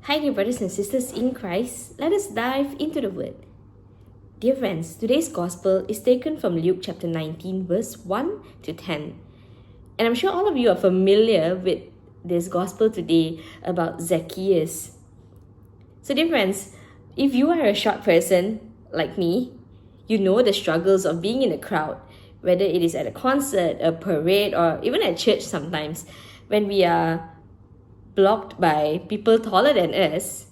Hi dear brothers and sisters in Christ, let us dive into the Word. Dear friends, today's Gospel is taken from Luke chapter 19 verse 1 to 10. And I'm sure all of you are familiar with this Gospel today about Zacchaeus. So dear friends, if you are a short person like me, you know the struggles of being in a crowd, whether it is at a concert, a parade, or even at church sometimes, when we are blocked by people taller than us,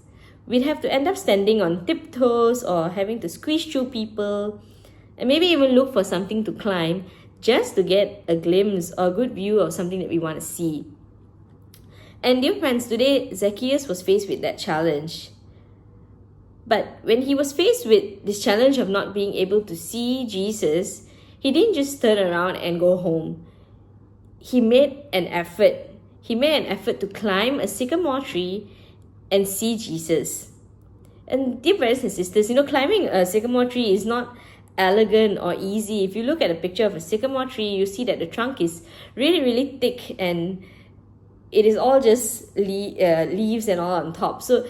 we'd have to end up standing on tiptoes or having to squeeze through people and maybe even look for something to climb just to get a glimpse or a good view of something that we want to see. And dear friends, today Zacchaeus was faced with that challenge. But when he was faced with this challenge of not being able to see Jesus, he didn't just turn around and go home. He made an effort. He made an effort to climb a sycamore tree and see Jesus. And dear brothers and sisters, climbing a sycamore tree is not elegant or easy. If you look at a picture of a sycamore tree, you see that the trunk is really, really thick and it is all just leaves and all on top. So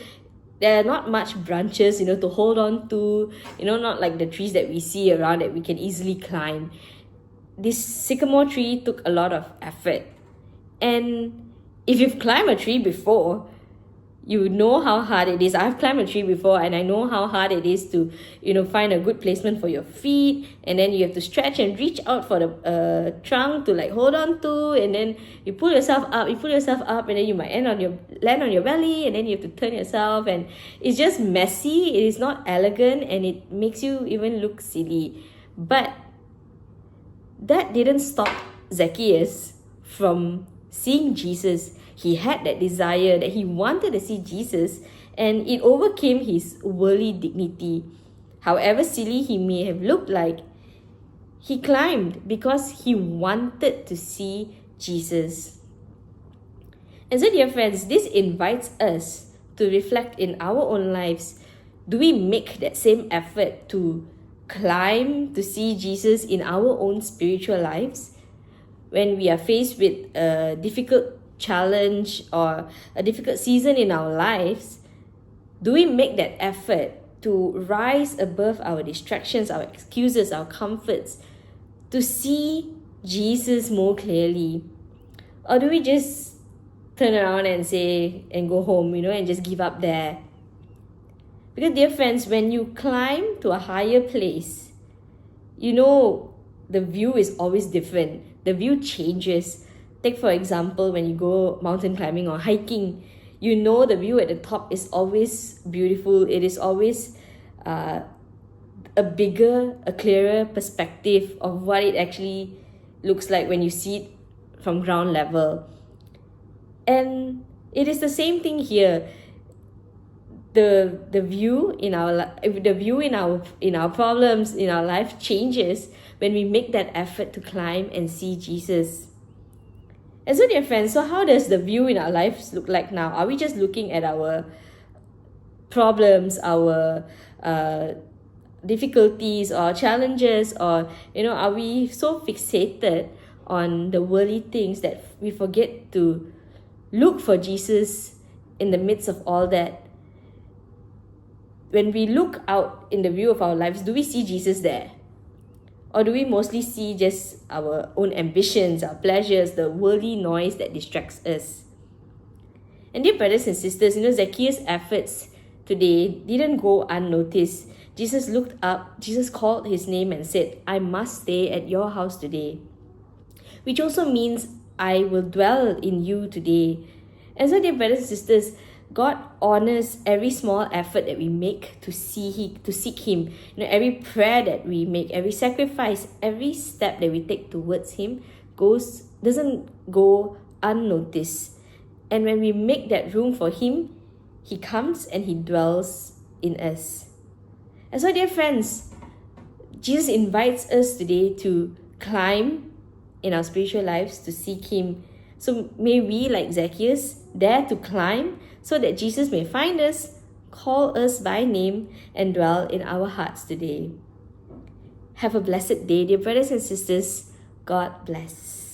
there are not much branches, to hold on to, not like the trees that we see around that we can easily climb. This sycamore tree took a lot of effort. And if you've climbed a tree before, you know how hard it is. I've climbed a tree before and I know how hard it is to, find a good placement for your feet. And then you have to stretch and reach out for the trunk to hold on to. And then you pull yourself up, and then you might land on your belly. And then you have to turn yourself. And it's just messy. It is not elegant and it makes you even look silly. But that didn't stop Zacchaeus from seeing Jesus. He had that desire that he wanted to see Jesus, and it overcame his worldly dignity. However silly he may have looked like, he climbed because he wanted to see Jesus. And so dear friends, this invites us to reflect in our own lives. Do we make that same effort to climb to see Jesus in our own spiritual lives? When we are faced with a difficult challenge or a difficult season in our lives, do we make that effort to rise above our distractions, our excuses, our comforts, to see Jesus more clearly? Or do we just turn around and go home, and just give up there? Because dear friends, when you climb to a higher place, the view is always different. The view changes. Take for example, when you go mountain climbing or hiking, the view at the top is always beautiful. It is always a bigger, a clearer perspective of what it actually looks like when you see it from ground level. And it is the same thing here. The view in our problems in our life changes when we make that effort to climb and see Jesus. And so dear friends, so how does the view in our lives look like now? Are we just looking at our problems, our difficulties or challenges, or are we so fixated on the worldly things that we forget to look for Jesus in the midst of all that? When we look out in the view of our lives, do we see Jesus there? Or do we mostly see just our own ambitions, our pleasures, the worldly noise that distracts us? And dear brothers and sisters, Zacchaeus' efforts today didn't go unnoticed. Jesus looked up, Jesus called his name and said, "I must stay at your house today." Which also means, I will dwell in you today. And so dear brothers and sisters, God honors every small effort that we make to seek Him. Every prayer that we make, every sacrifice, every step that we take towards Him doesn't go unnoticed. And when we make that room for Him, He comes and He dwells in us. And so, dear friends, Jesus invites us today to climb in our spiritual lives to seek Him. So may we, like Zacchaeus, dare to climb so that Jesus may find us, call us by name, and dwell in our hearts today. Have a blessed day, dear brothers and sisters. God bless.